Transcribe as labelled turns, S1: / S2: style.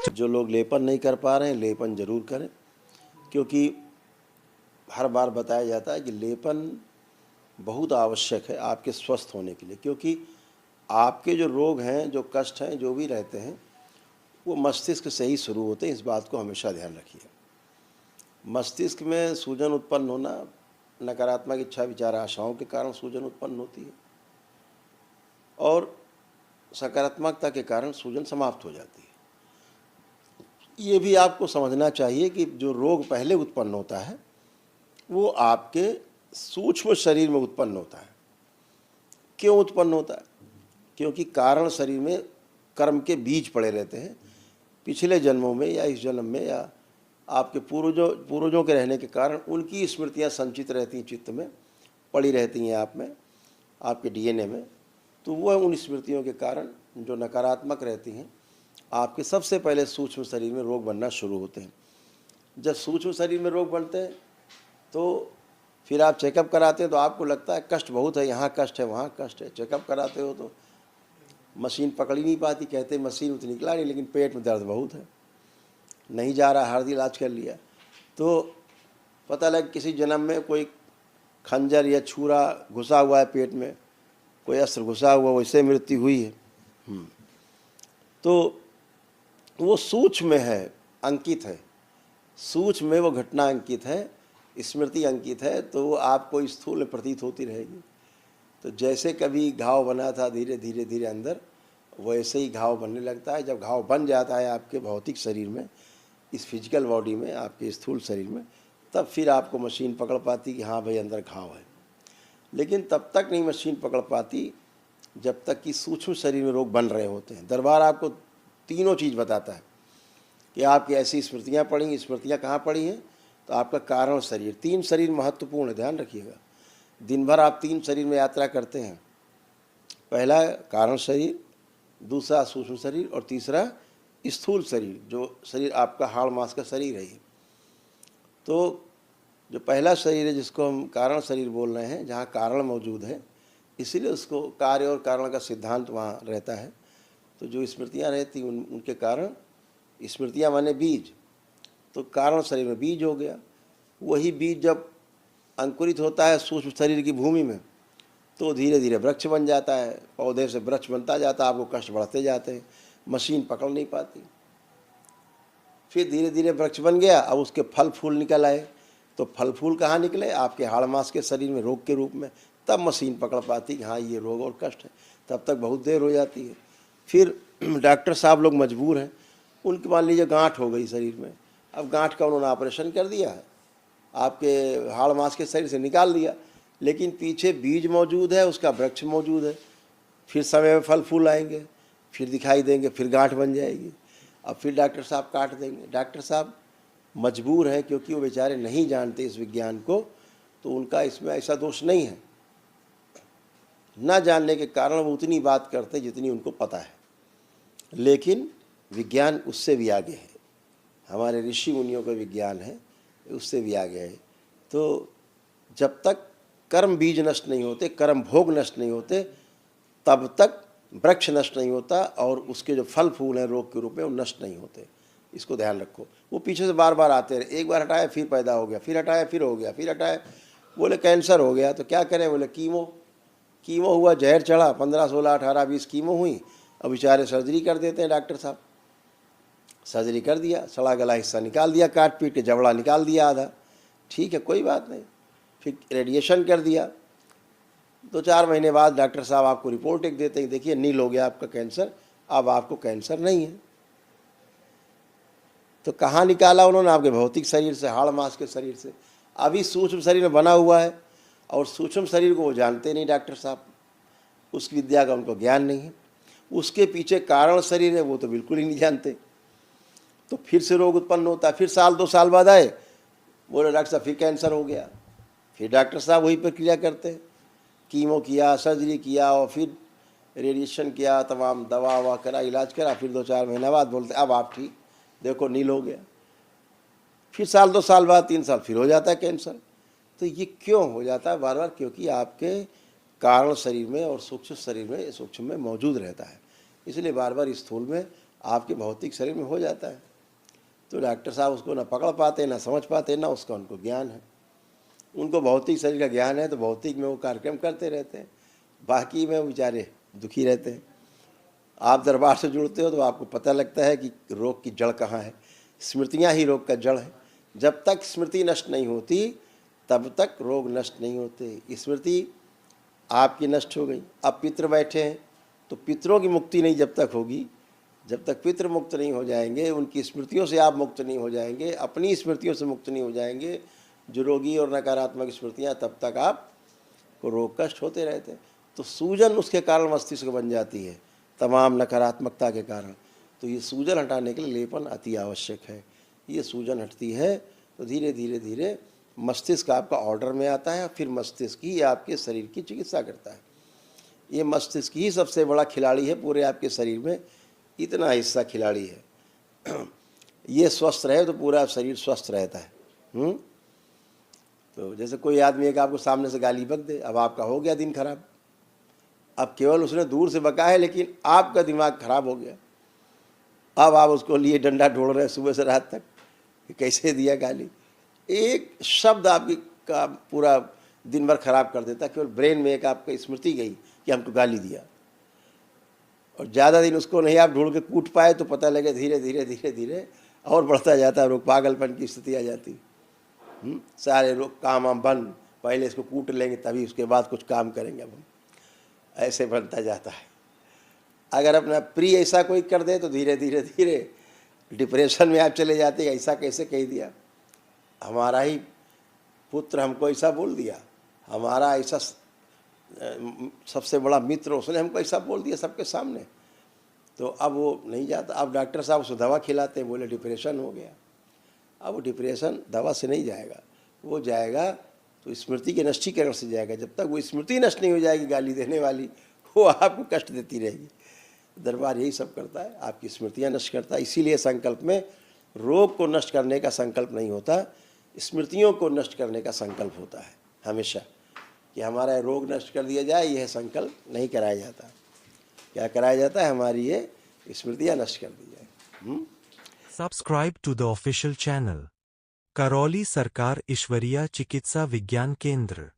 S1: जो लोग लेपन नहीं कर पा रहे हैं, लेपन ज़रूर करें, क्योंकि हर बार बताया जाता है कि लेपन बहुत आवश्यक है आपके स्वस्थ होने के लिए। क्योंकि आपके जो रोग हैं, जो कष्ट हैं, जो भी रहते हैं, वो मस्तिष्क से ही शुरू होते हैं। इस बात को हमेशा ध्यान रखिए। मस्तिष्क में सूजन उत्पन्न होना, नकारात्मक इच्छा विचार आशाओं के कारण सूजन उत्पन्न होती है, और सकारात्मकता के कारण सूजन समाप्त हो जाती है। ये भी आपको समझना चाहिए कि जो रोग पहले उत्पन्न होता है वो आपके सूक्ष्म शरीर में उत्पन्न होता है। क्यों उत्पन्न होता है? क्योंकि कारण शरीर में कर्म के बीज पड़े रहते हैं। पिछले जन्मों में या इस जन्म में या आपके पूर्वजों के रहने के कारण उनकी स्मृतियां संचित रहती हैं, चित्त में पड़ी रहती हैं, आप में, आपके डीएनए में। तो वह उन स्मृतियों के कारण जो नकारात्मक रहती हैं, आपके सबसे पहले सूक्ष्म शरीर में रोग बनना शुरू होते हैं। जब सूक्ष्म शरीर में रोग बनते हैं तो फिर आप चेकअप कराते हैं तो आपको लगता है कष्ट बहुत है, यहाँ कष्ट है, वहाँ कष्ट है। चेकअप कराते हो तो मशीन पकड़ ही नहीं पाती, कहते मशीन उतनी निकला नहीं, लेकिन पेट में दर्द बहुत है, नहीं जा रहा, हर इलाज कर लिया, तो पता लगा किसी जन्म में कोई खंजर या छुरा घुसा हुआ है पेट में, कोई अस्त्र घुसा हुआ, वैसे मृत्यु हुई है। तो वो सूक्ष्म में है, अंकित है, सूक्ष्म में वो घटना अंकित है, स्मृति अंकित है, तो वो आपको स्थूल में प्रतीत होती रहेगी। तो जैसे कभी घाव बना था धीरे धीरे धीरे अंदर, वैसे ही घाव बनने लगता है। जब घाव बन जाता है आपके भौतिक शरीर में, इस फिजिकल बॉडी में, आपके स्थूल शरीर में, तब फिर आपको मशीन पकड़ पाती कि हाँ भाई अंदर घाव है। लेकिन तब तक नहीं मशीन पकड़ पाती जब तक कि सूक्ष्म शरीर में रोग बन रहे होते हैं। दरबार आपको तीनों चीज़ बताता है कि आपकी ऐसी स्मृतियाँ पड़ी, स्मृतियाँ कहाँ पड़ी हैं, तो आपका कारण शरीर, 3 शरीर महत्वपूर्ण है, ध्यान रखिएगा। दिन भर आप 3 शरीर में यात्रा करते हैं, पहला कारण शरीर, दूसरा सूक्ष्म शरीर, और तीसरा स्थूल शरीर, जो शरीर आपका हाड़ मांस का शरीर है। तो जो पहला शरीर है जिसको हम कारण शरीर बोल रहे हैं, जहाँ कारण मौजूद है, इसीलिए उसको कार्य और कारण का सिद्धांत वहाँ रहता है। तो जो स्मृतियाँ रहती उनके कारण, स्मृतियाँ माने बीज, तो कारण शरीर में बीज हो गया। वही बीज जब अंकुरित होता है सूक्ष्म शरीर की भूमि में, तो धीरे धीरे वृक्ष बन जाता है, पौधे से वृक्ष बनता जाता है, आपको कष्ट बढ़ते जाते हैं, मशीन पकड़ नहीं पाती। फिर धीरे धीरे वृक्ष बन गया, अब उसके फल फूल निकल आए, तो फल फूल कहाँ निकले? आपके हाड़ मांस के शरीर में रोग के रूप में। तब मशीन पकड़ पाती कि हाँ ये रोग और कष्ट है। तब तक बहुत देर हो जाती है। फिर डॉक्टर साहब लोग मजबूर हैं, उनके मान लीजिए गांठ हो गई शरीर में, अब गांठ का उन्होंने ऑपरेशन कर दिया है, आपके हाड़ मांस के शरीर से निकाल दिया, लेकिन पीछे बीज मौजूद है, उसका वृक्ष मौजूद है। फिर समय में फल फूल आएंगे, फिर दिखाई देंगे, फिर गांठ बन जाएगी, अब फिर डॉक्टर साहब काट देंगे। डॉक्टर साहब मजबूर हैं, क्योंकि वो बेचारे नहीं जानते इस विज्ञान को, तो उनका इसमें ऐसा दोष नहीं है। ना जानने के कारण वो उतनी बात करते जितनी उनको पता है, लेकिन विज्ञान उससे भी आगे है। हमारे ऋषि मुनियों का विज्ञान है, उससे भी आगे है। तो जब तक कर्म बीज नष्ट नहीं होते, कर्म भोग नष्ट नहीं होते, तब तक वृक्ष नष्ट नहीं होता, और उसके जो फल फूल हैं रोग के रूप में वो नष्ट नहीं होते। इसको ध्यान रखो। वो पीछे से बार बार आते रहे, एक बार हटाया फिर पैदा हो गया, फिर हटाया फिर हो गया, फिर हटाया, बोले कैंसर हो गया, तो क्या करें? बोले कीमो हुआ, जहर चढ़ा, 15, 16, 18, 20 कीमो हुई। अब बेचारे सर्जरी कर देते हैं डॉक्टर साहब। सर्जरी कर दिया, सड़ा गला हिस्सा निकाल दिया, काट पीट के जबड़ा निकाल दिया आधा, ठीक है कोई बात नहीं। फिर रेडिएशन कर दिया। 2-4 महीने बाद डॉक्टर साहब आपको रिपोर्ट एक देते हैं, देखिए नील हो गया आपका कैंसर, अब आपको कैंसर नहीं है। तो कहाँ निकाला उन्होंने? आपके भौतिक शरीर से, हाड़ मांस के शरीर से। अभी सूक्ष्म शरीर में बना हुआ है, और सूक्ष्म शरीर को वो जानते नहीं डॉक्टर साहब, उस विद्या का उनको ज्ञान नहीं है। उसके पीछे कारण शरीर है, वो तो बिल्कुल ही नहीं जानते। तो फिर से रोग उत्पन्न होता है। फिर 1-2 साल बाद आए, बोले डॉक्टर साहब फिर कैंसर हो गया। फिर डॉक्टर साहब वही प्रक्रिया करते हैं, कीमो किया, सर्जरी किया, और फिर रेडिएशन किया, तमाम दवा ववा करा, इलाज करा, फिर 2-4 महीने बाद बोलते अब आप ठीक, देखो नील हो गया। फिर 1-2 साल बाद, 3 साल फिर हो जाता है कैंसर। तो ये क्यों हो जाता है बार बार? क्योंकि आपके कारण शरीर में और सूक्ष्म शरीर में, सूक्ष्म में मौजूद रहता है, इसलिए बार बार स्थूल में आपके भौतिक शरीर में हो जाता है। तो डॉक्टर साहब उसको ना पकड़ पाते, ना समझ पाते, ना उसका उनको ज्ञान है। उनको भौतिक शरीर का ज्ञान है तो भौतिक में वो कार्यक्रम करते रहते हैं, बाकी में वो बेचारे दुखी रहते हैं। आप दरबार से जुड़ते हो तो आपको पता लगता है कि रोग की जड़ कहाँ है। स्मृतियाँ ही रोग का जड़ है। जब तक स्मृति नष्ट नहीं होती तब तक रोग नष्ट नहीं होते। स्मृति आपकी नष्ट हो गई, अब पितृ बैठे हैं तो पितरों की मुक्ति नहीं जब तक होगी, जब तक पितृ मुक्त नहीं हो जाएंगे, उनकी स्मृतियों से आप मुक्त नहीं हो जाएंगे, अपनी स्मृतियों से मुक्त नहीं हो जाएंगे जो रोगी और नकारात्मक स्मृतियाँ, तब तक आपको रोग कष्ट होते रहते हैं। तो सूजन उसके कारण मस्तिष्क बन जाती है, तमाम नकारात्मकता के कारण। तो ये सूजन हटाने के लिए लेपन अति आवश्यक है। ये सूजन हटती है तो धीरे धीरे धीरे मस्तिष्क आपका ऑर्डर में आता है, फिर मस्तिष्क ही आपके शरीर की चिकित्सा करता है। ये मस्तिष्क ही सबसे बड़ा खिलाड़ी है पूरे आपके शरीर में, इतना हिस्सा खिलाड़ी है। ये स्वस्थ रहे तो पूरा शरीर स्वस्थ रहता है। तो जैसे कोई आदमी एक आपको सामने से गाली बक दे, अब आपका हो गया दिन खराब। अब केवल उसने दूर से बका है लेकिन आपका दिमाग खराब हो गया। अब आप उसको लिए डंडा ढूंढ रहे हैं सुबह से रात तक कि कैसे दिया गाली। एक शब्द आपकी का पूरा दिन भर खराब कर देता, केवल ब्रेन में एक आपकी स्मृति गई कि हमको गाली दिया। और ज़्यादा दिन उसको नहीं आप ढूंढ के कूट पाए तो पता लगे धीरे धीरे धीरे धीरे और बढ़ता जाता है रोग, पागलपन की स्थिति आ जाती। सारे लोग काम हम बंद, पहले इसको कूट लेंगे तभी उसके बाद कुछ काम करेंगे अब हम, ऐसे बनता जाता है। अगर अपना प्रिय ऐसा कोई कर दे तो धीरे धीरे धीरे डिप्रेशन में आप चले जाते हैं। ऐसा कैसे कह दिया, हमारा ही पुत्र हमको ऐसा बोल दिया, हमारा ऐसा सबसे बड़ा मित्र उसने हमको ऐसा बोल दिया सबके सामने। तो अब वो नहीं जाता। अब डॉक्टर साहब उसको दवा खिलाते हैं, बोले डिप्रेशन हो गया। अब वो डिप्रेशन दवा से नहीं जाएगा, वो जाएगा तो स्मृति के नष्टीकरण से जाएगा। जब तक वो स्मृति नष्ट नहीं हो जाएगी गाली देने वाली, वो आपको कष्ट देती रहेगी। दरबार यही सब करता है, आपकी स्मृतियाँ नष्ट करता है। इसीलिए संकल्प में रोग को नष्ट करने का संकल्प नहीं होता, स्मृतियों को नष्ट करने का संकल्प होता है हमेशा, कि हमारा रोग नष्ट कर दिया जाए। यह संकल्प नहीं कराया जाता। क्या कराया जाता है, हमारी ये स्मृतियाँ नष्ट कर दी जाए।
S2: Subscribe to the official channel Karauli Sarkar ईश्वरीय चिकित्सा विज्ञान केंद्र।